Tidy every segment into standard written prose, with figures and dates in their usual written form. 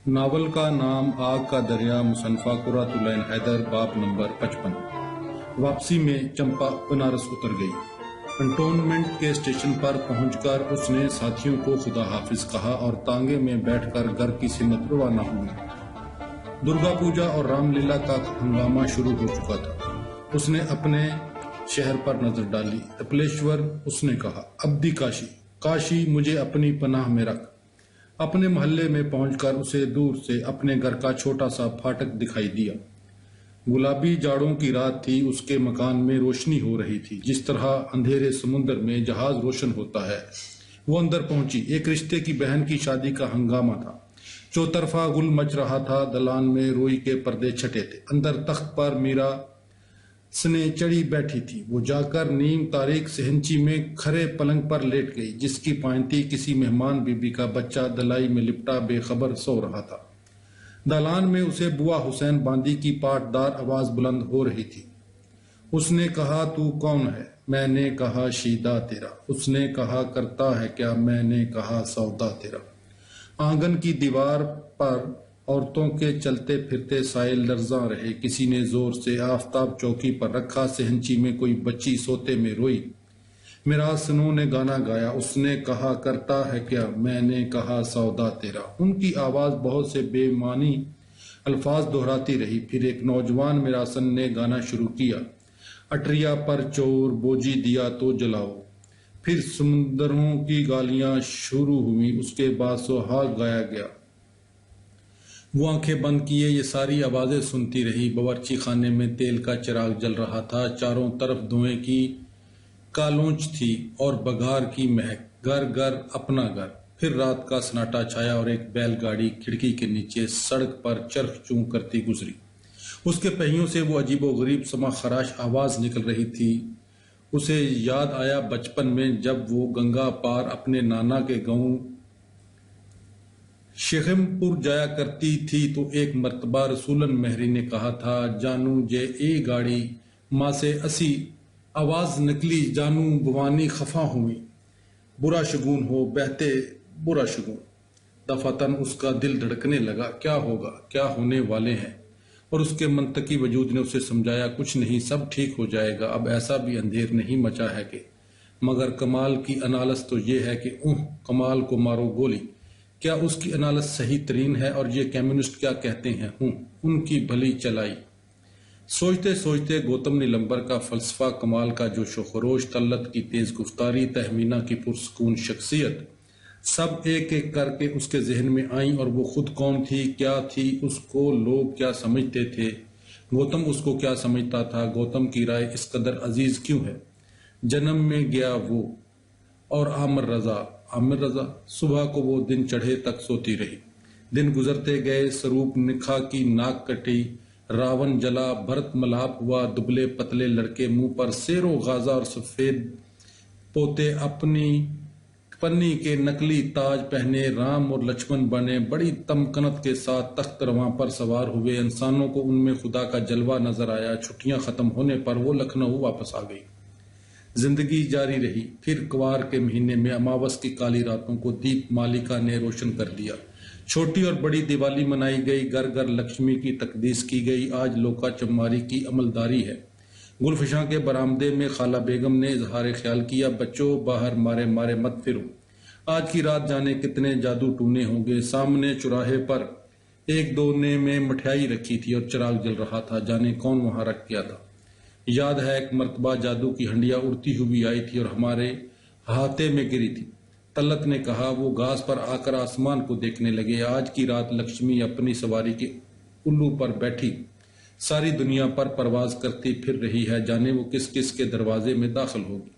Novel کا نام آگ کا دریا، مصنفہ قرۃ العین حیدر، باب نمبر 55۔ واپسی میں چمپا بنارس اتر گئی۔ کنٹونمنٹ کے اسٹیشن پر پہنچ کر اس نے ساتھیوں کو خدا حافظ کہا اور تانگے میں بیٹھ کر گھر کی سمت روانہ ہوئی۔ درگا پوجا اور رام لیلا کا ہنگامہ شروع ہو چکا تھا۔ اس نے اپنے شہر پر نظر ڈالی۔ اپلیشور، اس نے کہا، اب بھی کاشی، کاشی مجھے اپنی پناہ میں رکھ۔ اپنے محلے میں پہنچ کر اسے دور سے اپنے گھر کا چھوٹا سا پھاٹک دکھائی دیا۔ گلابی جاڑوں کی رات تھی، اس کے مکان میں روشنی ہو رہی تھی جس طرح اندھیرے سمندر میں جہاز روشن ہوتا ہے۔ وہ اندر پہنچی۔ ایک رشتے کی بہن کی شادی کا ہنگامہ تھا۔ چوطرفہ گل مچ رہا تھا۔ دلان میں روئی کے پردے چھٹے تھے۔ اندر تخت پر میرا سنے چڑی بیٹھی تھی۔ وہ جا کر نیم تاریک صحنچی میں کھڑے پلنگ پر لیٹ گئی جس کی پائنتی کسی مہمان بی بی کا بچہ دلائی میں لپٹا بے خبر سو رہا تھا۔ دالان میں اسے بوا حسین باندی کی پاٹدار آواز بلند ہو رہی تھی۔ اس نے کہا، تو کون ہے؟ میں نے کہا، شیدا تیرا۔ اس نے کہا، کرتا ہے کیا؟ میں نے کہا، سودا تیرا۔ آنگن کی دیوار پر عورتوں کے چلتے پھرتے سائے لرزاں رہے۔ کسی نے زور سے آفتاب چوکی پر رکھا۔ صحنچی میں کوئی بچی سوتے میں روئی۔ میراث سنو نے گانا گایا۔ اس نے کہا، کرتا ہے کیا؟ میں نے کہا، سودا تیرا۔ ان کی آواز بہت سے بے معنی الفاظ دہراتی رہی۔ پھر ایک نوجوان میراسن نے گانا شروع کیا، اٹریا پر چور بوجھی دیا تو جلاؤ۔ پھر سمندروں کی گالیاں شروع ہوئیں۔ اس کے بعد سہاگ گایا گیا۔ وہ آنکھیں بند کیے یہ ساری آوازیں سنتی رہی۔ باورچی خانے میں تیل کا چراغ جل رہا تھا۔ چاروں طرف دھوئیں کی کالونچ تھی اور بگھار کی مہک۔ گھر گھر اپنا گھر۔ پھر رات کا سناٹا چھایا اور ایک بیل گاڑی کھڑکی کے نیچے سڑک پر چرخ چوں کرتی گزری۔ اس کے پہیوں سے وہ عجیب و غریب سما خراش آواز نکل رہی تھی۔ اسے یاد آیا بچپن میں جب وہ گنگا پار اپنے نانا کے گاؤں شیخم پور جایا کرتی تھی تو ایک مرتبہ رسولن مہری نے کہا تھا، جانو جے ای گاڑی ماں سے اسی آواز نکلی، جانو بوانی خفا ہوئی، برا شگون ہو بہتے برا شگون۔ دفعتاً اس کا دل دھڑکنے لگا، کیا ہوگا، کیا ہونے والے ہیں؟ اور اس کے منطقی وجود نے اسے سمجھایا، کچھ نہیں، سب ٹھیک ہو جائے گا۔ اب ایسا بھی اندھیر نہیں مچا ہے کہ، مگر کمال کی انالس تو یہ ہے کہ کمال کو مارو گولی۔ کیا اس کی انالس صحیح ترین ہے؟ اور یہ کمیونسٹ کیا کہتے ہیں؟ ان کی بھلی چلائی۔ سوچتے سوچتے گوتم نیلمبر کا فلسفہ، کمال کا جوش و خروش، طلعت کی تیز گفتاری، تہمینہ کی پرسکون شخصیت، سب ایک ایک کر کے اس کے ذہن میں آئیں۔ اور وہ خود کون تھی، کیا تھی، اس کو لوگ کیا سمجھتے تھے، گوتم اس کو کیا سمجھتا تھا، گوتم کی رائے اس قدر عزیز کیوں ہے؟ جنم میں گیا وہ اور عامر رضا صبح کو وہ دن چڑھے تک سوتی رہی۔ دن گزرتے گئے، سروپ نکھا کی ناک کٹی، راون جلا، بھرت ملاپ ہوا، دبلے پتلے لڑکے منہ پر سیر و غازہ اور سفید پوتے اپنی پنی کے نقلی تاج پہنے رام اور لچمن بنے، بڑی تمکنت کے ساتھ تخت رواں پر سوار ہوئے۔ انسانوں کو ان میں خدا کا جلوہ نظر آیا۔ چھٹیاں ختم ہونے پر وہ لکھنؤ واپس آ گئی۔ زندگی جاری رہی۔ پھر کوار کے مہینے میں اماوس کی کالی راتوں کو دیپ مالکا نے روشن کر دیا۔ چھوٹی اور بڑی دیوالی منائی گئی، گھر گھر لکشمی کی تقدیس کی گئی۔ آج لوکا چماری کی عملداری ہے۔ گلفشاں کے برآمدے میں خالہ بیگم نے اظہار خیال کیا، بچوں باہر مارے مارے مت پھرو، آج کی رات جانے کتنے جادو ٹونے ہوں گے۔ سامنے چوراہے پر ایک دونے میں مٹھائی رکھی تھی اور چراغ جل رہا تھا، جانے کون وہاں رکھ گیا تھا۔ یاد ہے ایک مرتبہ جادو کی ہنڈیا اڑتی ہوئی آئی تھی اور ہمارے احاطے میں گری تھی۔ طلعت نے کہا۔ وہ گھاس پر آ کر آسمان کو دیکھنے لگے۔ آج کی رات لکشمی اپنی سواری کے الو پر بیٹھی ساری دنیا پر پرواز کرتی پھر رہی ہے، جانے وہ کس کس کے دروازے میں داخل ہوگی۔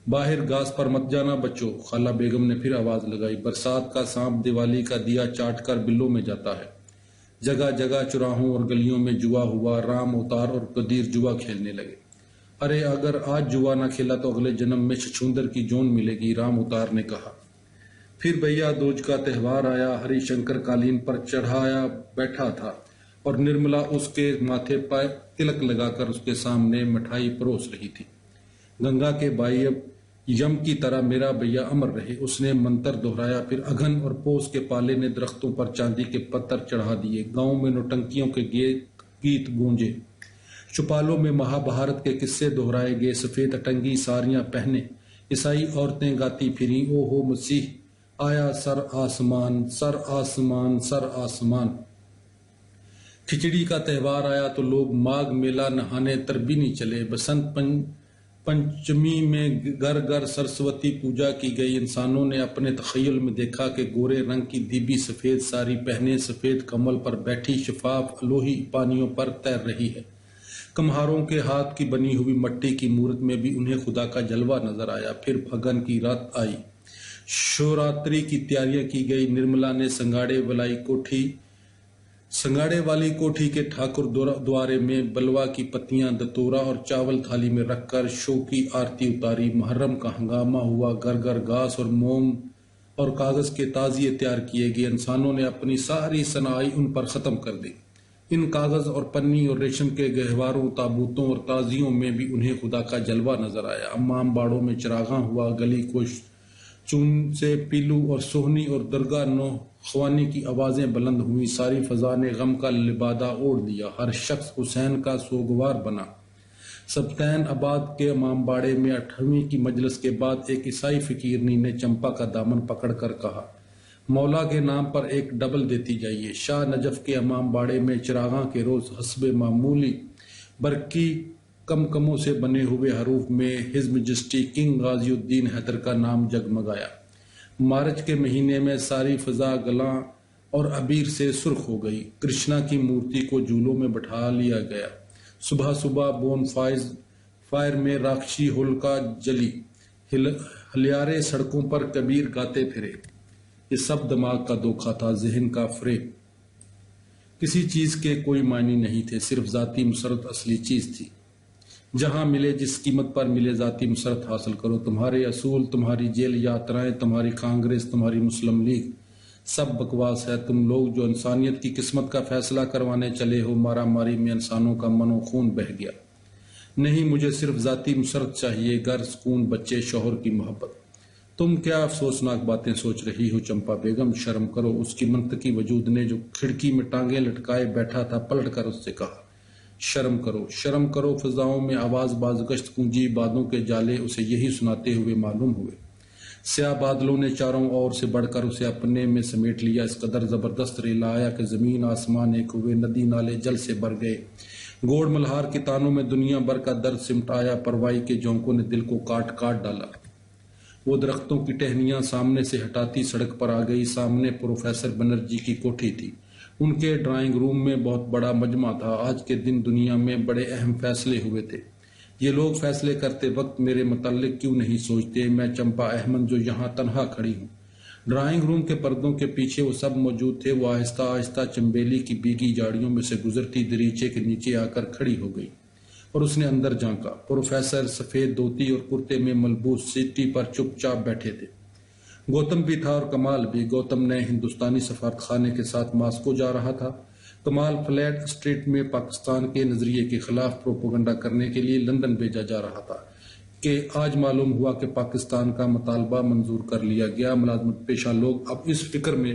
باہر گھاس پر مت جانا بچوں، خالہ بیگم نے پھر آواز لگائی۔ برسات کا سانپ دیوالی کا دیا چاٹ کر بلوں میں جاتا ہے۔ جگہ جگہ چوراہوں اور گلیوں میں جوا ہوا۔ رام اوتار اور قدیر جوا کھیلنے لگے۔ ارے اگر آج جوا نہ کھیلا تو اگلے جنم میں چھچھوندر کی جون ملے گی، رام اوتار نے کہا۔ پھر بھیا دوج کا تہوار آیا۔ ہری شنکر قالین پر چڑھایا بیٹھا تھا اور نرملا اس کے ماتھے پر تلک لگا کر اس کے سامنے مٹھائی پروس رہی تھی۔ گنگا کے بائی اب یم کی طرح میرا بھیا امر رہے۔ اس نے منتر دہرایا، پھر اگھن اور پوس کے پالے نے درختوں پر چاندی کے پتھر چڑھا دیے۔ گاؤں میں نوٹنکیوں کے گیت گونجے، چوپالوں میں مہا بھارت کے قصے دہرائے گئے۔ سفید اٹنگی ساریاں پہنے عیسائی عورتیں گاتی پھریں، او ہو مسیح آیا سر آسمان، سر آسمان، سر آسمان۔ کھچڑی کا تہوار آیا تو لوگ ماگھ میلہ نہانے تربینی چلے۔ بسنت پنچمی میں گھر گھر سرسوتی پوجا کی گئی۔ انسانوں نے اپنے تخیل میں دیکھا کہ گورے رنگ کی دیوی سفید ساری پہنے سفید کمل پر بیٹھی شفاف الوہی پانیوں پر تیر رہی ہے۔ کمہاروں کے ہاتھ کی بنی ہوئی مٹی کی مورت میں بھی انہیں خدا کا جلوہ نظر آیا۔ پھر پھگن کی رات آئی، شوراتری کی تیاریاں کی گئی۔ نرملا نے سنگاڑے والی کوٹھی کے ٹھاکر دوارے میں بلوا کی پتیاں دتورا اور چاول تھالی میں رکھ کر شو کی آرتی اتاری۔ محرم کا ہنگامہ ہوا، گھر گھر گھاس اور موم اور کاغذ کے تعزیے تیار کیے گئے۔ انسانوں نے اپنی ساری صناعی ان پر ختم کر دی۔ ان کاغذ اور پنی اور ریشم کے گہواروں، تابوتوں اور تازیوں میں بھی انہیں خدا کا جلوہ نظر آیا۔ امام باڑوں میں چراغاں ہوا، گلی کو چون سے پیلو اور سوہنی اور درگاہ نو خوانی کی آوازیں بلند ہوئیں۔ ساری فضا نے غم کا لبادہ اوڑھ لیا، ہر شخص حسین کا سوگوار بنا۔ سبتین آباد کے امام باڑے میں 8ویں کی مجلس کے بعد ایک عیسائی فقیرنی نے چمپا کا دامن پکڑ کر کہا، مولا کے نام پر ایک ڈبل دیتی جائیے۔ شاہ نجف کے امام باڑے میں چراغاں کے روز حسب معمولی برقی کمکموں سے بنے ہوئے حروف میں ہز مجسٹی کنگ غازی الدین حیدر کا نام جگمگایا۔ مارچ کے مہینے میں ساری فضا گلاں اور عبیر سے سرخ ہو گئی۔ کرشنا کی مورتی کو جھولوں میں بٹھا لیا گیا۔ صبح صبح بون فائر میں راکشی ہولکا جلی، ہلیارے سڑکوں پر کبیر گاتے پھرے۔ یہ سب دماغ کا دھوکہ تھا، ذہن کا فریب۔ کسی چیز کے کوئی معنی نہیں تھے، صرف ذاتی مسرت اصلی چیز تھی۔ جہاں ملے، جس قیمت پر ملے، ذاتی مسرت حاصل کرو۔ تمہارے اصول، تمہاری جیل یاترائیں، تمہاری کانگریس، تمہاری مسلم لیگ، سب بکواس ہے۔ تم لوگ جو انسانیت کی قسمت کا فیصلہ کروانے چلے ہو، مارا ماری میں انسانوں کا من و خون بہہ گیا۔ نہیں، مجھے صرف ذاتی مسرت چاہیے، گھر، سکون، بچے، شوہر کی محبت۔ تم کیا افسوسناک باتیں سوچ رہی ہو چمپا بیگم، شرم کرو۔ اس کی منطقی وجود نے جو کھڑکی میں ٹانگیں لٹکائے بیٹھا تھا پلٹ کر اس سے کہا، شرم کرو، شرم کرو۔ فضاؤں میں آواز بازگشت گونجی، بادوں کے جالے اسے یہی سناتے ہوئے معلوم ہوئے۔ سیاہ بادلوں نے چاروں اور سے بڑھ کر اسے اپنے میں سمیٹ لیا۔ اس قدر زبردست ریلا آیا کہ زمین آسمان ایک ہوئے، ندی نالے جل سے بھر گئے۔ گوڑ ملہار کی تانوں میں دنیا بھر کا درد سمٹ آیا۔ پروائی کے جھونکوں نے دل کو کاٹ کاٹ ڈالا۔ وہ درختوں کی ٹہنیاں سامنے سے ہٹاتی سڑک پر آ گئی۔ سامنے پروفیسر بنرجی کی کوٹھی تھی۔ ان کے ڈرائنگ روم میں بہت بڑا مجمع تھا۔ آج کے دن دنیا میں بڑے اہم فیصلے ہوئے تھے۔ یہ لوگ فیصلے کرتے وقت میرے متعلق کیوں نہیں سوچتے؟ میں چمپا احمد جو یہاں تنہا کھڑی ہوں۔ ڈرائنگ روم کے پردوں کے پیچھے وہ سب موجود تھے۔ وہ آہستہ آہستہ چنبیلی کی بھیگی جاڑیوں میں سے گزرتی دریچے کے نیچے آ کر کھڑی ہو گئی اور اس نے اندر جھانکا۔ پروفیسر سفید دھوتی اور کرتے میں ملبوس سیٹی پر چپ چاپ بیٹھے تھے۔ گوتم بھی تھا اور کمال بھی۔ گوتم نئے ہندوستانی سفارت خانے کے ساتھ ماسکو جا رہا تھا۔ کمال فلیٹ اسٹریٹ میں پاکستان کے نظریے کے خلاف پروپیگنڈا کرنے کے لیے لندن بھیجا جا رہا تھا کہ آج معلوم ہوا کہ پاکستان کا مطالبہ منظور کر لیا گیا۔ ملازمت پیشہ لوگ اب اس فکر میں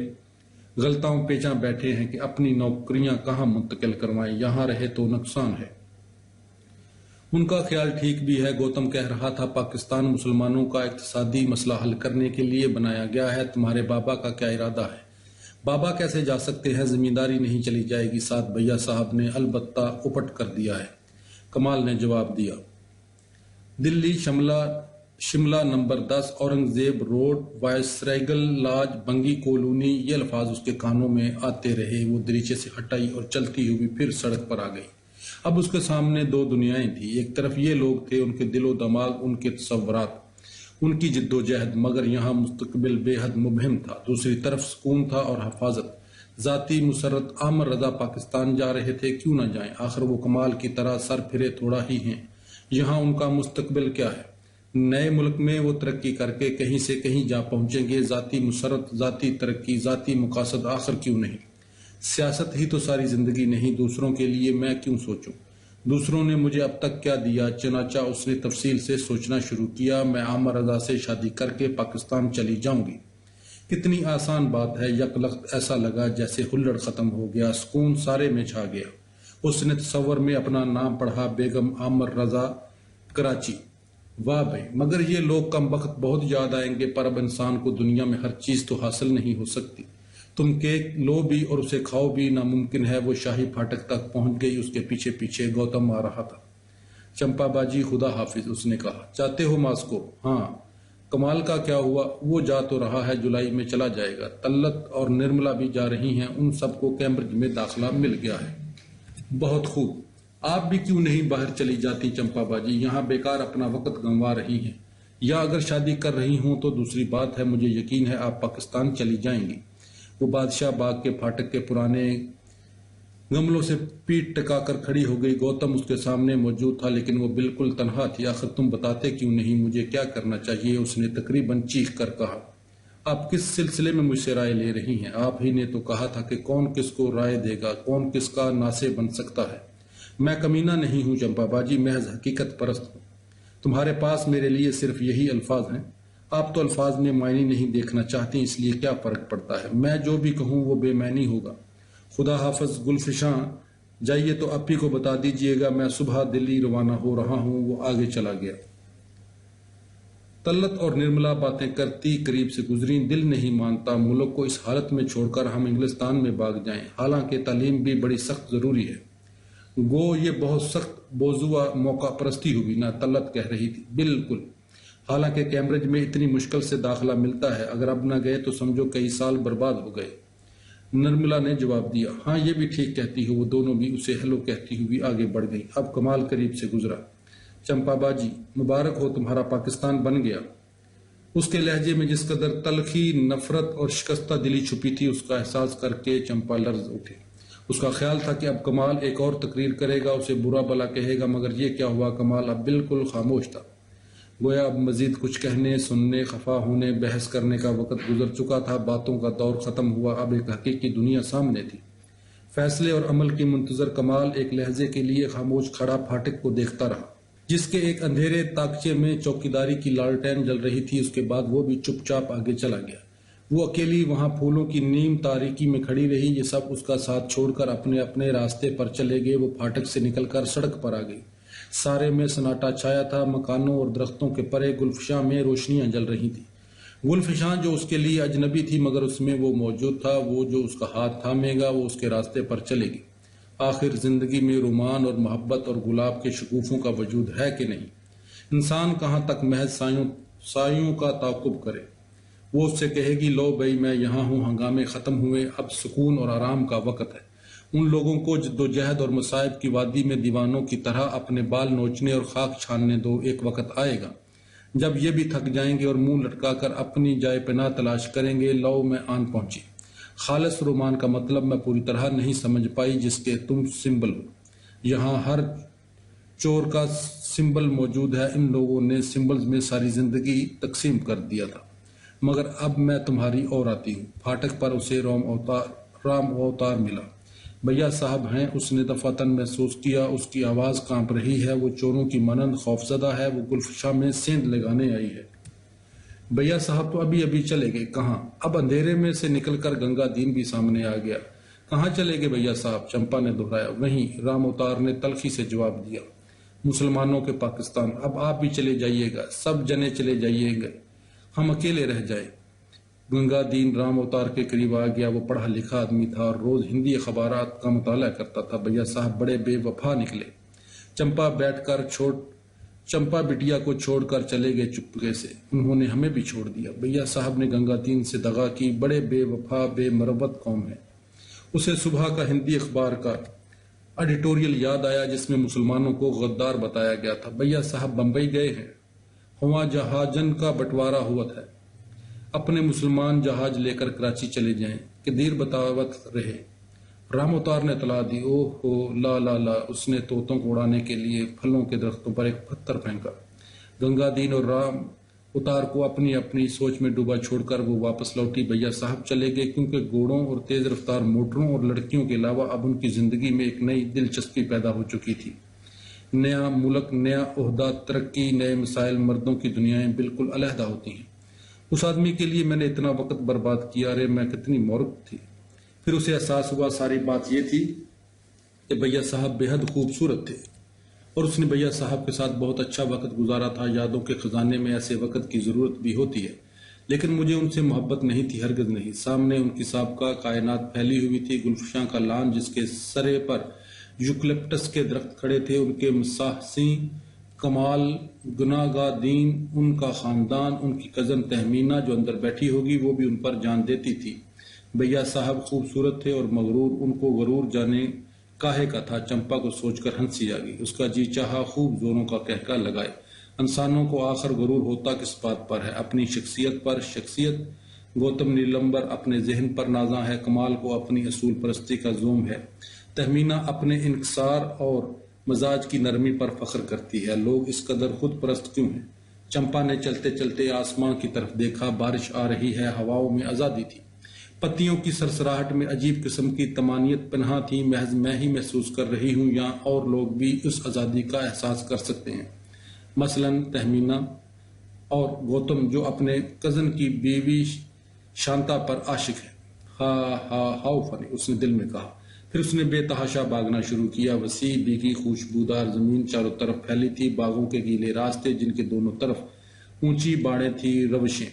غلطاؤں پیچاں بیٹھے ہیں کہ اپنی نوکریاں کہاں منتقل کروائیں، یہاں رہے تو نقصان ہے۔ ان کا خیال ٹھیک بھی ہے۔ گوتم کہہ رہا تھا، پاکستان مسلمانوں کا اقتصادی مسئلہ حل کرنے کے لیے بنایا گیا ہے۔ تمہارے بابا کا کیا ارادہ ہے؟ بابا کیسے جا سکتے ہیں؟ زمینداری نہیں چلی جائے گی۔ ساتھ بھیا صاحب نے البتہ اپٹ کر دیا ہے، کمال نے جواب دیا۔ دلی Shimla number 10 Aurangzeb road, viceregal لاج، بنگی کالونی، یہ الفاظ اس کے کانوں میں آتے رہے۔ وہ دریچے سے ہٹائی اور چلتی ہوئی پھر سڑک پر آ گئی۔ اب اس کے سامنے دو دنیائیں تھیں۔ ایک طرف یہ لوگ تھے، ان کے دل و دماغ، ان کے تصورات، ان کی جد و جہد، مگر یہاں مستقبل بے حد مبہم تھا۔ دوسری طرف سکون تھا اور حفاظت، ذاتی مسرت۔ عامر رضا پاکستان جا رہے تھے، کیوں نہ جائیں؟ آخر وہ کمال کی طرح سر پھرے تھوڑا ہی ہیں۔ یہاں ان کا مستقبل کیا ہے؟ نئے ملک میں وہ ترقی کر کے کہیں سے کہیں جا پہنچیں گے۔ ذاتی مسرت، ذاتی ترقی، ذاتی مقاصد، آخر کیوں نہیں؟ سیاست ہی تو ساری زندگی نہیں، دوسروں کے لیے میں کیوں سوچوں؟ دوسروں نے مجھے اب تک کیا دیا؟ چنانچہ اس نے تفصیل سے سوچنا شروع کیا۔ میں عامر رضا سے شادی کر کے پاکستان چلی جاؤں گی۔ کتنی آسان بات ہے۔ یک لخت ایسا لگا جیسے ہلڑ ختم ہو گیا، سکون سارے میں چھا گیا۔ اس نے تصور میں اپنا نام پڑھا، بیگم عامر رضا، کراچی۔ واہ بھائی، مگر یہ لوگ کم وقت بہت یاد آئیں گے، پر اب انسان کو دنیا میں ہر چیز تو حاصل نہیں ہو سکتی۔ تم کیک لو بھی اور اسے کھاؤ بھی ناممکن ہے۔ وہ شاہی پھاٹک تک پہنچ گئی، اس کے پیچھے پیچھے گوتم آ رہا تھا۔ چمپا باجی خدا حافظ، اس نے کہا۔ چاہتے ہو ماسکو؟ ہاں۔ کمال کا کیا ہوا؟ وہ جا تو رہا ہے، جولائی میں چلا جائے گا۔ طلت اور نرملا بھی جا رہی ہیں، ان سب کو کیمبرج میں داخلہ مل گیا ہے۔ بہت خوب۔ آپ بھی کیوں نہیں باہر چلی جاتی چمپا باجی؟ یہاں بیکار اپنا وقت گنوا رہی ہیں، یا اگر شادی کر رہی ہوں تو دوسری بات ہے۔ مجھے یقین ہے آپ پاکستان چلی جائیں گی۔ وہ بادشاہ باغ کے پھاٹک کے پرانے گملوں سے پیٹ ٹکا کر کھڑی ہو گئی۔ گوتم اس کے سامنے موجود تھا، لیکن وہ بالکل تنہا تھی۔ آخر تم بتاتے کیوں نہیں؟ مجھے کیا کرنا چاہیے؟ اس نے تقریباً چیخ کر کہا۔ آپ کس سلسلے میں مجھ سے رائے لے رہی ہیں؟ آپ ہی نے تو کہا تھا کہ کون کس کو رائے دے گا، کون کس کا ناصح بن سکتا ہے۔ میں کمینہ نہیں ہوں چمپا باجی، محض حقیقت پرست ہوں۔ تمہارے پاس میرے لیے صرف یہی الفاظ ہیں۔ آپ تو الفاظ میں معنی نہیں دیکھنا چاہتی، اس لیے کیا فرق پڑتا ہے؟ میں جو بھی کہوں وہ بے معنی ہوگا۔ خدا حافظ گلفشاں، جائیے تو اپی کو بتا دیجئے گا میں صبح دلی روانہ ہو رہا ہوں۔ وہ آگے چلا گیا۔ طلت اور نرملا باتیں کرتی قریب سے گزریں۔ دل نہیں مانتا ملک کو اس حالت میں چھوڑ کر ہم انگلستان میں بھاگ جائیں، حالانکہ تعلیم بھی بڑی سخت ضروری ہے۔ گو یہ بہت سخت موضوع موقع پرستی ہوگی نا؟ طلت کہہ رہی تھی۔ بالکل، حالانکہ کیمبرج میں اتنی مشکل سے داخلہ ملتا ہے، اگر اب نہ گئے تو سمجھو کئی سال برباد ہو گئے۔ نرملا نے جواب دیا۔ ہاں یہ بھی ٹھیک کہتی ہو۔ وہ دونوں بھی اسے ہیلو کہتی ہوئی آگے بڑھ گئی۔ اب کمال قریب سے گزرا۔ چمپا باجی مبارک ہو، تمہارا پاکستان بن گیا۔ اس کے لہجے میں جس قدر تلخی، نفرت اور شکستہ دلی چھپی تھی، اس کا احساس کر کے چمپا لرز اٹھے۔ اس کا خیال تھا کہ اب کمال ایک اور تقریر کرے گا، اسے برا بھلا کہے گا، مگر یہ کیا ہوا؟ کمال اب بالکل خاموش تھا۔ گویا اب مزید کچھ کہنے، سننے، خفا ہونے، بحث کرنے کا وقت گزر چکا تھا۔ باتوں کا دور ختم ہوا، اب ایک حقیقی دنیا سامنے تھی۔ فیصلے اور عمل کی منتظر کمال ایک لہجے کے لیے خاموش کھڑا پھاٹک کو دیکھتا رہا، جس کے ایک اندھیرے تاکچے میں چوکیداری کی لالٹین جل رہی تھی۔ اس کے بعد وہ بھی چپ چاپ آگے چلا گیا۔ وہ اکیلی وہاں پھولوں کی نیم تاریکی میں کھڑی رہی۔ یہ سب اس کا ساتھ چھوڑ کر اپنے اپنے راستے پر چلے گئے۔ وہ پھاٹک سے نکل کر سڑک پر آ گئی۔ سارے میں سناٹا چھایا تھا۔ مکانوں اور درختوں کے پرے گلفشاں میں روشنیاں جل رہی تھیں۔ گلفشاں جو اس کے لیے اجنبی تھی، مگر اس میں وہ موجود تھا۔ وہ جو اس کا ہاتھ تھامے گا وہ اس کے راستے پر چلے گی۔ آخر زندگی میں رومان اور محبت اور گلاب کے شگوفوں کا وجود ہے کہ نہیں؟ انسان کہاں تک محض سایوں کا تعاقب کرے؟ وہ اس سے کہے گی لو بھائی میں یہاں ہوں، ہنگامے ختم ہوئے، اب سکون اور آرام کا وقت ہے۔ ان لوگوں کو جد و جہد اور مصائب کی وادی میں دیوانوں کی طرح اپنے بال نوچنے اور خاک چھاننے دو۔ ایک وقت آئے گا جب یہ بھی تھک جائیں گے اور منہ لٹکا کر اپنی جائے پناہ تلاش کریں گے۔ لو میں آن پہنچی۔ خالص رومان کا مطلب میں پوری طرح نہیں سمجھ پائی، جس کے تم سمبل ہو۔ یہاں ہر چور کا سمبل موجود ہے۔ ان لوگوں نے سمبلز میں ساری زندگی تقسیم کر دیا تھا، مگر اب میں تمہاری اور آتی ہوں۔ پھاٹک پر اسے رام اوتار ملا۔ بھیا صاحب ہیں، اس نے دفعتاً محسوس کیا۔ اس کی آواز کانپ رہی ہے، وہ چوروں کی مانند خوفزدہ ہے۔ وہ گلفشاں میں سیند لگانے آئی ہے۔ بھیا صاحب تو ابھی ابھی چلے گئے۔ کہاں؟ اب اندھیرے میں سے نکل کر گنگا دین بھی سامنے آ گیا۔ کہاں چلے گئے بھیا صاحب؟ چمپا نے دہرایا۔ وہیں، رام اوتار نے تلخی سے جواب دیا۔ مسلمانوں کے پاکستان۔ اب آپ بھی چلے جائیے گا، سب جنے چلے جائیے گا، ہم اکیلے رہ جائیں۔ گنگا دین رام اوتار کے قریب آ گیا۔ وہ پڑھا لکھا آدمی تھا اور روز ہندی اخبارات کا مطالعہ کرتا تھا۔ بھیا صاحب بڑے بے وفا نکلے۔ چمپا بٹیا کو چھوڑ کر چلے گئے چپکے سے۔ انہوں نے ہمیں بھی چھوڑ دیا۔ بھیا صاحب نے گنگا دین سے دغا کی۔ بڑے بے وفا، بے مروت قوم ہے۔ اسے صبح کا ہندی اخبار کا ایڈیٹوریل یاد آیا، جس میں مسلمانوں کو غدار بتایا گیا تھا۔ بھیا صاحب بمبئی گئے ہیں، ہواں جہاجن کا بٹوارا ہوا ہے، اپنے مسلمان جہاز لے کر کراچی چلے جائیں کہ دیر بتاوت رہے۔ رام اوتار نے اطلاع دی۔ اوہ ہو، لا لا لا۔ اس نے طوطوں کو اڑانے کے لیے پھلوں کے درختوں پر ایک پتھر پھینکا۔ گنگا دین اور رام اوتار کو اپنی اپنی سوچ میں ڈوبا چھوڑ کر وہ واپس لوٹی۔ بھیا صاحب چلے گئے کیونکہ گھوڑوں اور تیز رفتار موٹروں اور لڑکیوں کے علاوہ اب ان کی زندگی میں ایک نئی دلچسپی پیدا ہو چکی تھی۔ نیا ملک، نیا عہدہ، ترقی، نئے مسائل، مردوں کی دنیایں بالکل علیحدہ ہوتی ہیں۔ اس آدمی کے لیے میں نے اتنا وقت برباد کیا، ارے میں کتنی مورخ تھی۔ پھر اسے احساس ہوا ساری بات یہ تھی کہ بھیا صاحب بے حد خوبصورت تھے اور اس نے بھیا صاحب کے ساتھ بہت اچھا وقت گزارا تھا۔ یادوں کے خزانے میں ایسے وقت کی ضرورت بھی ہوتی ہے، لیکن مجھے ان سے محبت نہیں تھی، ہرگز نہیں۔ سامنے ان کی سابقہ کائنات پھیلی ہوئی تھی، گلفشاں کا لان جس کے سرے پر یوکلپٹس کے درخت کھڑے تھے، ان کے مساحسین کمال، گناگا دین، ان کا خاندان، ان کی کزن تہمینہ جو اندر بیٹھی ہوگی وہ بھی ان پر جان دیتی تھی۔ بھیا صاحب خوبصورت تھے اور مغرور، ان کو غرور جانے کاہے کا تھا۔ چمپا کو سوچ کر ہنسی آ گئی، اس کا جی چاہا خوب زوروں کا کہکا لگائے۔ انسانوں کو آخر غرور ہوتا کس بات پر ہے؟ اپنی شخصیت پر۔ شخصیت گوتم نیلمبر اپنے ذہن پر نازاں ہے، کمال کو اپنی اصول پرستی کا زوم ہے، تہمینہ اپنے انکسار اور مزاج کی نرمی پر فخر کرتی ہے۔ لوگ اس قدر خود پرست کیوں ہیں؟ چمپا نے چلتے چلتے آسمان کی طرف دیکھا، بارش آ رہی ہے، ہواؤں میں آزادی تھی، پتیوں کی سرسراہٹ میں عجیب قسم کی طمانینت پنہاں تھی۔ محض میں ہی محسوس کر رہی ہوں یا اور لوگ بھی اس آزادی کا احساس کر سکتے ہیں؟ مثلاً تہمینہ اور گوتم جو اپنے کزن کی بیوی شانتا پر عاشق ہے۔ ہا ہا ہاؤ فنی، اس نے دل میں کہا۔ پھر اس نے بے تحاشا بھاگنا شروع کیا۔ وسیع بھیگی خوشبودار زمین چاروں طرف پھیلی تھی، باغوں کے گیلے راستے جن کے دونوں طرف اونچی باڑیں تھی، روشیں،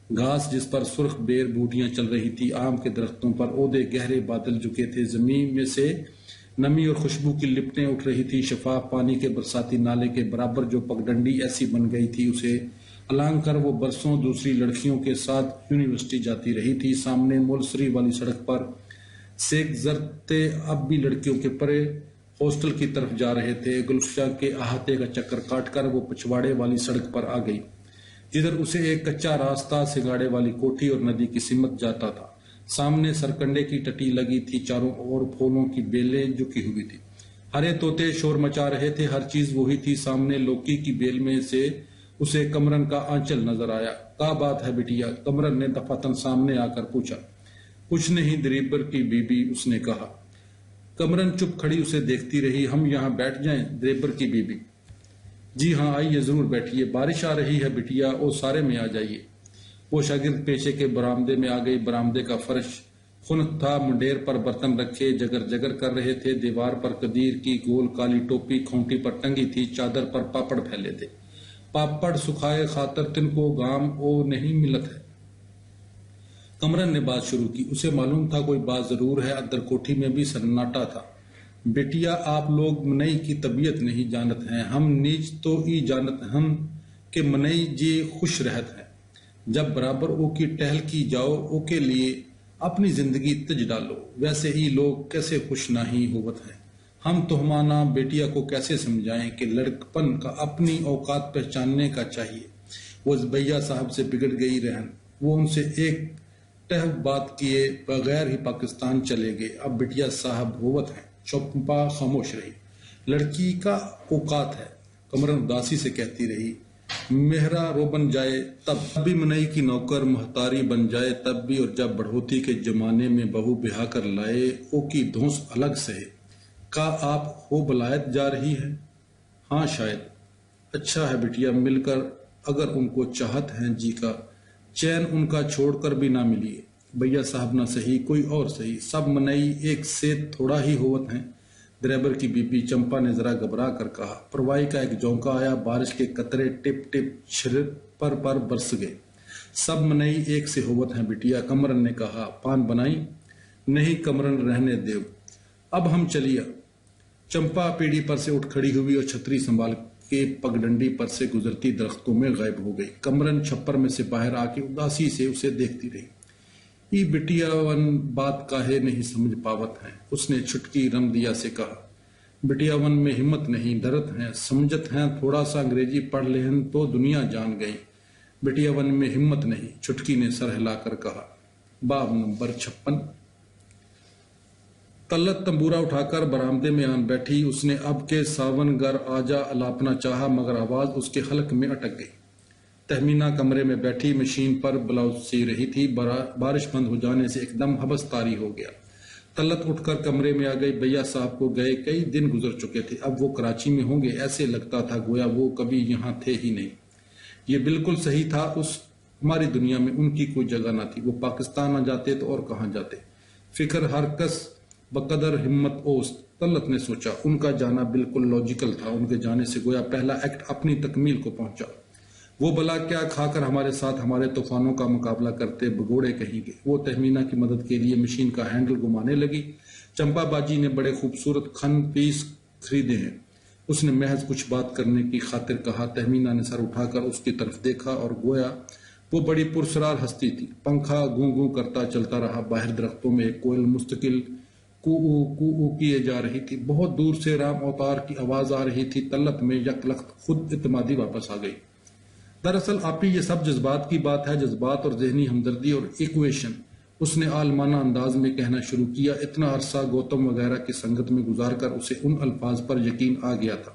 گھاس جس پر سرخ بیر بوٹیاں چل رہی تھی، آم کے درختوں پر عہدے گہرے بادل جھکے تھے، زمین میں سے نمی اور خوشبو کی لپٹیں اٹھ رہی تھی، شفاف پانی کے برساتی نالے کے برابر جو پگڈنڈی ایسی بن گئی تھی اسے الانگ کر وہ برسوں دوسری لڑکیوں کے ساتھ یونیورسٹی جاتی رہی تھی۔ سامنے مولسری والی سڑک پر سیک زرتے اب بھی لڑکیوں کے پرے ہاسٹل کی طرف جا رہے تھے۔ گلفشاں کے احاطے کا چکر کاٹ کر وہ پچھواڑے والی سڑک پر آ گئی جدھر اسے ایک کچا راستہ سنگاڑے والی کوٹھی اور ندی کی سمت جاتا تھا۔ سامنے سرکنڈے کی ٹٹی لگی تھی، چاروں اور پھولوں کی بیلیں جھکی ہوئی تھی، ہرے طوطے شور مچا رہے تھے، ہر چیز وہی تھی۔ سامنے لوکی کی بیل میں سے اسے کمرن کا آنچل نظر آیا۔ کیا بات ہے بٹیا؟ کمرن نے دفعتاً سامنے آ کر پوچھا۔ کچھ نہیں دریبر کی بی بی، اس نے کہا۔ کمرن چپ کھڑی اسے دیکھتی رہی۔ ہم یہاں بیٹھ جائیں؟ دریبر کی بی بی، جی ہاں آئیے ضرور بیٹھیے، بارش آ رہی ہے بٹیا، او سارے میں آ جائیے۔ وہ شاگرد پیشے کے برآمدے میں آ گئی۔ برآمدے کا فرش خنک تھا، منڈیر پر برتن رکھے جگر جگر کر رہے تھے، دیوار پر قدیر کی گول کالی ٹوپی کھونٹی پر ٹنگی تھی، چادر پر پاپڑ پھیلے تھے۔ پاپڑ سکھائے خاطر تن کو گام او نہیں ملت ہے، کمرن نے بات شروع کی۔ اسے معلوم تھا کوئی بات ضرور ہے، اندر کوٹھی میں بھی سناٹا تھا۔ بیٹیا آپ لوگ منئی کی طبیعت نہیں جانت ہیں، ہم نیچ تو ای جانت ہم کہ منئی جی خوش رہت ہے، جب برابر او کی ٹہل کی جاؤ او کے لیے اپنی زندگی تج ڈالو، ویسے ای لوگ کیسے خوش نہیں ہوت ہیں۔ ہم تہمانا بیٹیا کو کیسے سمجھائیں کہ لڑکپن کا اپنی اوقات پہچاننے کا چاہیے۔ وہ بھیا صاحب سے بگڑ گئی رہن، وہ ان سے ایک ٹہ بات کیے بغیر ہی پاکستان چلے گئے، اب بٹیا صاحب ہوت ہیں۔ چمپا خاموش رہی۔ لڑکی کا اوقات ہے، کمرن اداسی سے کہتی رہی، مہرا رو بن جائے تب بھی منئی کی نوکر محتاری بن جائے تب بھی، اور جب بڑھوتی کے زمانے میں بہو بہا کر لائے او کی دھونس الگ سے ہے۔ کا آپ ہو بلایت جا رہی ہے؟ ہاں شاید۔ اچھا ہے بٹیا، مل کر اگر ان کو چاہت ہیں جی کا چین ان کا چھوڑ کر بھی نہ ملیے۔ بھیا صاحب نہ صحیح کوئی اور صحیح، سب منئی ایک سے تھوڑا ہی ہوت ہیں۔ ڈرائیور کی بی بی، چمپا نے ذرا گھبرا کر کہا۔ پروائی کا ایک جھونکا آیا، بارش کے قطرے ٹپ ٹپ چھر پر برس گئے۔ سب منئی ایک سے ہوت ہیں بٹیا، کمرن نے کہا۔ پان بنائی؟ نہیں کمرن رہنے دیو، اب ہم چلیا۔ چمپا پیڑھی پر سے اٹھ کھڑی ہوئی اور چھتری سنبھال کے پگڈنڈی پر سے گزرتی درختوں میں غائب ہو گئی۔ کمرن چھپر میں سے باہر آ کے اداسی سے اسے دیکھتی رہی۔ ای بٹیا ون بات کاہے نہیں سمجھ پاوت ہیں، اس نے چھٹکی رمدیا سے کہا۔ بٹیا ون میں ہمت نہیں، ڈرت ہیں، سمجھت ہیں، تھوڑا سا انگریزی پڑھ لہن تو دنیا جان گئی۔ بٹیا ون میں ہمت نہیں، چھٹکی نے سر ہلا کر کہا۔ باب نمبر 56۔ طلت تمبورا اٹھا کر برآمدے میں آن بیٹھی۔ اس نے اب کے ساون گر آجا الاپنا چاہا مگر آواز اس کے حلق میں اٹک گئی۔ تہمینہ کمرے میں بیٹھی مشین پر بلاؤز سی رہی تھی۔ بارش بند ہو جانے سے ایک دم حبس طاری ہو گیا۔ طلت اٹھ کر کمرے میں آ گئی. بھیا صاحب کو گئے کئی دن گزر چکے تھے. اب وہ کراچی میں ہوں گے. ایسے لگتا تھا گویا وہ کبھی یہاں تھے ہی نہیں. یہ بالکل صحیح تھا. اس ہماری دنیا میں ان کی کوئی جگہ نہ تھی. وہ پاکستان آ جاتے تو اور کہاں جاتے. فکر ہر کس بقدر ہمت اوست. طلت نے سوچا ان کا جانا بالکل لاجیکل تھا. ان کے جانے سے گویا پہلا ایکٹ اپنی تکمیل کو پہنچا. وہ بلا کیا کھا کر ہمارے ساتھ ہمارے طوفانوں کا مقابلہ کرتے بگوڑے کہیں گے. وہ تہمینہ کی مدد کے لیے مشین کا ہینڈل گھمانے لگی. چمپا باجی نے بڑے خوبصورت کھن پیس خریدے ہیں. اس نے محض کچھ بات کرنے کی خاطر کہا. تہمینہ نے سر اٹھا کر اس کی طرف دیکھا اور گویا وہ بڑی پرسرار ہستی تھی. پنکھا گوں گوں کرتا چلتا رہا. باہر درختوں میں ایک کوئل مستقل کو کیے جا رہی تھی. بہت دور سے رام اوتار کی آواز آ رہی تھی. طلت میں یک لخت خود اعتمادی واپس آ گئی. دراصل آپی یہ سب جذبات کی بات ہے. جذبات اور ذہنی ہمدردی اور ایکویشن. اس نے عالمانہ انداز میں کہنا شروع کیا. اتنا عرصہ گوتم وغیرہ کی سنگت میں گزار کر اسے ان الفاظ پر یقین آ گیا تھا.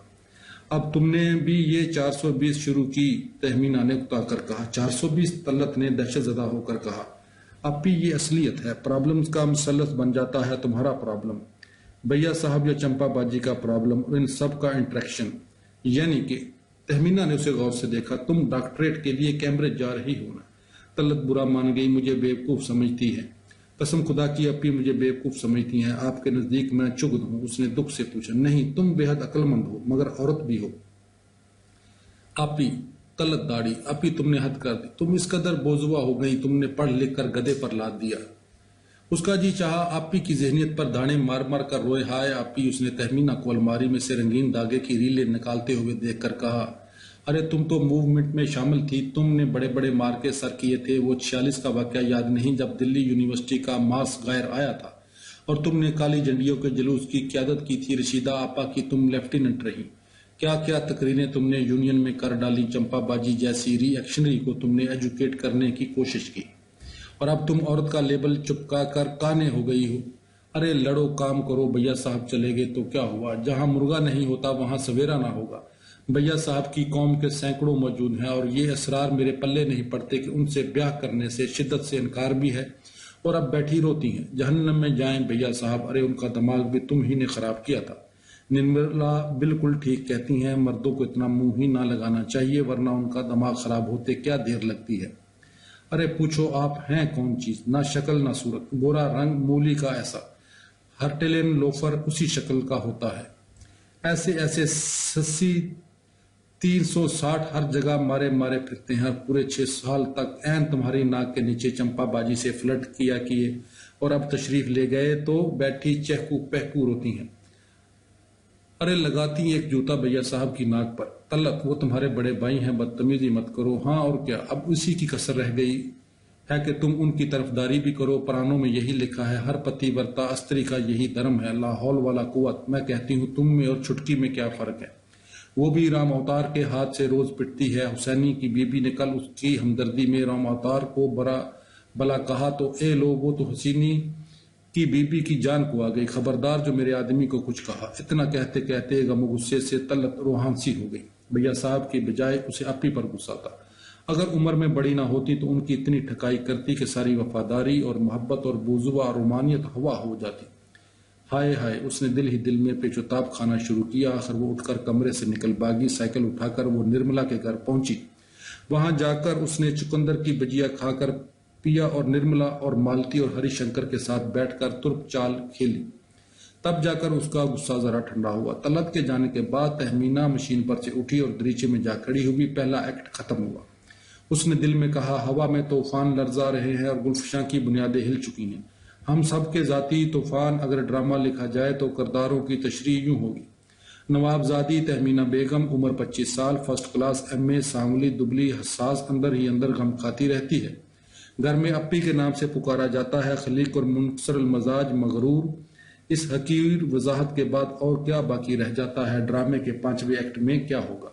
اب تم نے بھی یہ 420 شروع کی. تہمینہ نے اکتا کر کہا. 420؟ طلت نے دہشت زدہ ہو کر کہا. آپی یہ اصلیت ہے. پرابلمز کا مثلث بن جاتا ہے تمہارا پرابلم، بھیا صاحب یا چمپا باجی کا پرابلم اور ان سب کا انٹریکشن. یعنی کہ تہمینہ نے اسے غور سے دیکھا. تم ڈاکٹریٹ کے لیے کیمبرج جا رہی ہو نا؟ طلت برا مان گئی. مجھے بیوقوف سمجھتی ہے. قسم خدا کی اپی مجھے بیوقوف سمجھتی ہیں. آپ کے نزدیک میں چغد ہوں؟ اس نے دکھ سے پوچھا. نہیں، تم بے حد عقل مند ہو مگر عورت بھی ہو. آپی. طلت داڑھی. آپی تم نے حد کر دی. تم اس قدر بوزوا ہو گئی. تم نے پڑھ لکھ کر گدے پر لاد دیا. اس کا جی چاہا آپی کی ذہنیت پر دانے مار مار کر روئے. ہائے آپی. اس نے تہمینہ کو الماری میں سے رنگین دھاگے کی ریلیں نکالتے ہوئے دیکھ کر کہا. ارے تم تو موومنٹ میں شامل تھی. تم نے بڑے بڑے مارکے سر کیے تھے. وہ 46 کا واقعہ یاد نہیں جب دلی یونیورسٹی کا ماس غیر آیا تھا اور تم نے کالی جھنڈیوں کے جلوس کی قیادت کی تھی. رشیدہ آپا کی تم لیفٹیننٹ رہی. کیا کیا تقریریں تم نے یونین میں کر ڈالی. چمپا باجی جیسی ری ایکشنری کو تم نے ایجوکیٹ کرنے کی کوشش کی اور اب تم عورت کا لیبل چپکا کر کانے ہو گئی ہو. ارے لڑو، کام کرو. بھیا صاحب چلے گئے تو کیا ہوا؟ جہاں مرغا نہیں ہوتا وہاں سویرا نہ ہوگا. بھیا صاحب کی قوم کے سینکڑوں موجود ہیں اور یہ اسرار میرے پلے نہیں پڑتے کہ ان سے بیاہ کرنے سے شدت سے انکار بھی ہے اور اب بیٹھی روتی ہیں. جہنم میں جائیں بھیا صاحب. ارے ان کا دماغ بھی تم ہی نے خراب کیا تھا. نرملا بالکل ٹھیک کہتی ہیں. مردوں کو اتنا منہ ہی نہ لگانا چاہیے ورنہ ان کا دماغ خراب ہوتے کیا دیر لگتی ہے. ارے پوچھو آپ ہیں کون چیز؟ نہ شکل نہ صورت. گورا رنگ مولی کا ایسا. ہرٹلین لوفر اسی شکل کا ہوتا ہے. ایسے ایسے سسی 360 ہر جگہ مارے مارے پھرتے ہیں. پورے 6 سال تک این تمہاری ناک کے نیچے چمپا باجی سے فلرٹ کیا کیے اور اب تشریف لے گئے تو بیٹھی چہکو پہکو روتی ہیں. ارے لگاتی ایک جوتا بھیا صاحب کی ناک پر. طلت وہ تمہارے بڑے بھائی ہیں. بدتمیزی مت کرو. ہاں اور کیا. اب اسی کی کسر رہ گئی ہے کہ تم ان کی طرفداری بھی کرو. پرانوں میں یہی لکھا ہے ہر پتی ورتا استری کا یہی دھرم ہے. لا حول والا قوت. میں کہتی ہوں تم میں اور چھٹکی میں کیا فرق ہے؟ وہ بھی رام اوتار کے ہاتھ سے روز پٹتی ہے. حسینی کی بیوی نے کل اس کی ہمدردی میں رام اوتار کو بلا کہا تو اے لو وہ تو حسینی کی بیوی کی جان کو آ گئی. خبردار جو میرے آدمی کو کچھ کہا. اتنا کہتے کہتے غم و غصے سے طلت روحان سی ہو گئی. بھیا صاحب کی بجائے اسے اپی پر غصہ تھا. اگر عمر میں بڑی نہ ہوتی تو ان کی اتنی ٹھکائی کرتی کہ ساری وفاداری اور محبت اور بوزوا اور رومانیت ہوا ہو جاتی. ہائے ہائے. اس نے دل ہی دل میں پیچوتاب کھانا شروع کیا. آخر وہ اٹھ کر کمرے سے نکل بھاگی. سائیکل اٹھا کر وہ نرملا کے گھر پہنچی. وہاں جا کر اس نے چقندر کی بجیا کھا کر پیا اور نرملا اور مالتی اور ہری شنکر کے ساتھ بیٹھ کر ترک چال کھیلی. تب جا کر اس کا غصہ ذرا ٹھنڈا ہوا. طلت کے جانے کے بعد تہمینہ مشین پر سے اٹھی اور دریچے میں جا کھڑی ہوئی. پہلا ایکٹ ختم ہوا. اس نے دل میں کہا ہوا میں طوفان لرزا رہے ہیں اور گلفشاں کی بنیادیں ہل چکی ہیں. ہم سب کے ذاتی طوفان. اگر ڈرامہ لکھا جائے تو کرداروں کی تشریح یوں ہوگی. نوابزادی تہمینہ بیگم، عمر 25 سال، فرسٹ کلاس ایم اے، سانولی دبلی حساس، اندر ہی اندر غم کھاتی رہتی ہے. گھر میں اپی کے نام سے پکارا جاتا ہے. خلیق اور منکسر المزاج، مغرور. اس حقیر وضاحت کے بعد اور کیا باقی رہ جاتا ہے؟ ڈرامے کے 5ویں ایکٹ میں کیا ہوگا؟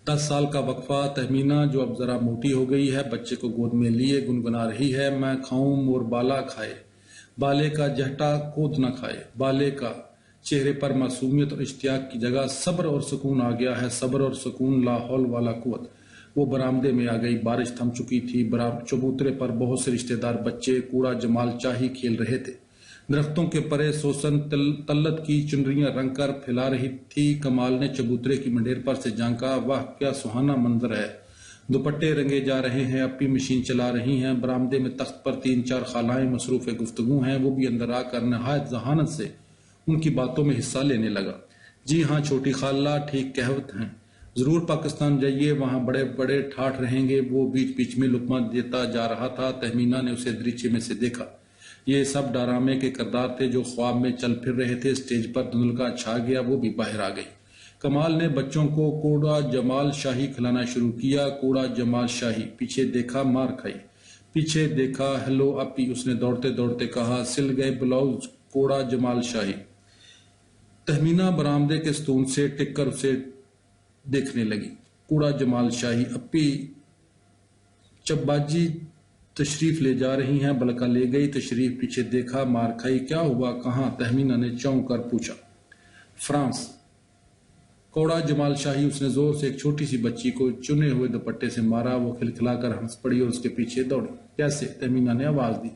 10 سال کا وقفہ. تہمینہ جو اب ذرا موٹی ہو گئی ہے بچے کو گود میں لیے گنگنا رہی ہے. میں کھاؤں مور بالا کھائے، بالے کا جہٹا کود نہ کھائے. بالے کا چہرے پر معصومیت اور اشتیاق کی جگہ صبر اور سکون آ گیا ہے. صبر اور سکون. لا حول والا قوت. وہ برآمدے میں آ گئی. بارش تھم چکی تھی. چبوترے پر بہت سے رشتہ دار بچے کوڑا جمال چاہی کھیل رہے تھے. درختوں کے پرے سوسن تلت کی چنریاں رنگ کر پھیلا رہی تھی۔ کمال نے چبوترے کی منڈیر پر سے جھانکا، واہ کیا سہانا منظر ہے، دوپٹے رنگے جا رہے ہیں، اپی مشین چلا رہی ہیں، برآمدے میں تخت پر 3-4 خالائیں مصروف گفتگو ہیں، وہ بھی اندر آ کر نہایت ذہانت سے ان کی باتوں میں حصہ لینے لگا۔ جی ہاں چھوٹی خالہ ٹھیک کہوت ہیں، ضرور پاکستان جائیے، وہاں بڑے بڑے ٹھاٹھ رہیں گے۔ وہ بیچ بیچ میں لقمہ دیتا جا رہا تھا۔ تہمینہ نے اسے دریچے میں سے دیکھا۔ یہ سب ڈرامے کے کردار تھے جو خواب میں چل پھر رہے تھے۔ اسٹیج پر دھندلکا چھا گیا، وہ بھی باہر آ گئی۔ کمال نے بچوں کو کوڑا جمال شاہی کھلانا شروع کیا۔ کوڑا جمال شاہی، پیچھے دیکھا مار کھائی، پیچھے دیکھا ہیلو اپی، اس نے دوڑتے دوڑتے کہا، سل گئے بلاؤز کوڑا جمال شاہی۔ تہمینہ برآمدے کے ستون سے ٹک کر اسے دیکھنے لگی۔ کوڑا جمال شاہی، اپی چباجی تشریف لے جا رہی ہیں، بلکہ لے گئی تشریف، پیچھے دیکھا مار کھائی، کیا ہوا کہاں؟ تہمینہ نے چونک کر پوچھا۔ فرانس۔ کوڑا جمال شاہی، اس نے زور سے ایک چھوٹی سی بچی کو چنے ہوئے دوپٹے سے مارا، وہ کھلکھلا کر ہنس پڑی اور اس کے پیچھے دوڑی۔ کیسے؟ تہمینہ نے آواز دی۔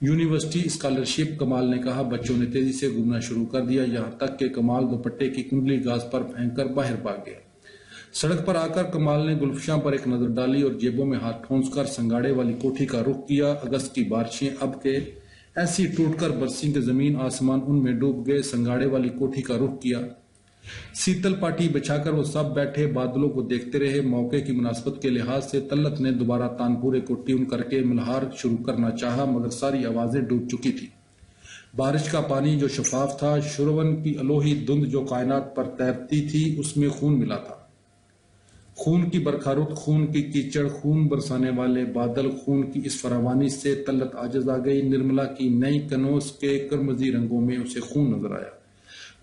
یونیورسٹی اسکالرشپ، کمال نے کہا۔ بچوں نے تیزی سے گھومنا شروع کر دیا، یہاں تک کہ کمال دوپٹے کی کنڈلی گاز پر پھینک کر باہر بھاگ گیا۔ سڑک پر آ کر کمال نے گلفشاں پر ایک نظر ڈالی اور جیبوں میں ہاتھ ٹھونس کر سنگاڑے والی کوٹھی کا رخ کیا۔ اگست کی بارشیں اب کے ایسی ٹوٹ کر برسیں کہ زمین آسمان ان میں ڈوب گئے۔ سنگاڑے والی کوٹھی کا رخ کیا، سیتل پاٹی بچھا کر وہ سب بیٹھے بادلوں کو دیکھتے رہے۔ موقع کی مناسبت کے لحاظ سے طلت نے دوبارہ تانپورے کو ٹیون کر کے ملہار شروع کرنا چاہا، مگر ساری آوازیں ڈوب چکی تھی۔ بارش کا پانی جو شفاف تھا، شرون کی الوہی دھند جو کائنات پر تیرتی تھی، اس میں خون ملا تھا۔ خون کی برکھا رت، خون کی کیچڑ، خون برسانے والے بادل، خون کی اس فراوانی سے طلت عاجز آ گئی۔ نرملا کی نئی کنوس کے کرمزی رنگوں میں اسے خون نظر آیا۔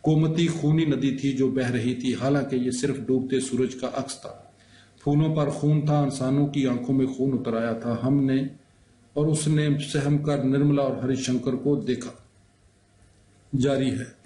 کومتی خونی ندی تھی جو بہہ رہی تھی، حالانکہ یہ صرف ڈوبتے سورج کا عکس تھا۔ پھولوں پر خون تھا، انسانوں کی آنکھوں میں خون اتر آیا تھا۔ ہم نے اور اس نے سہم کر نرملا اور ہری شنکر کو دیکھا۔ جاری ہے۔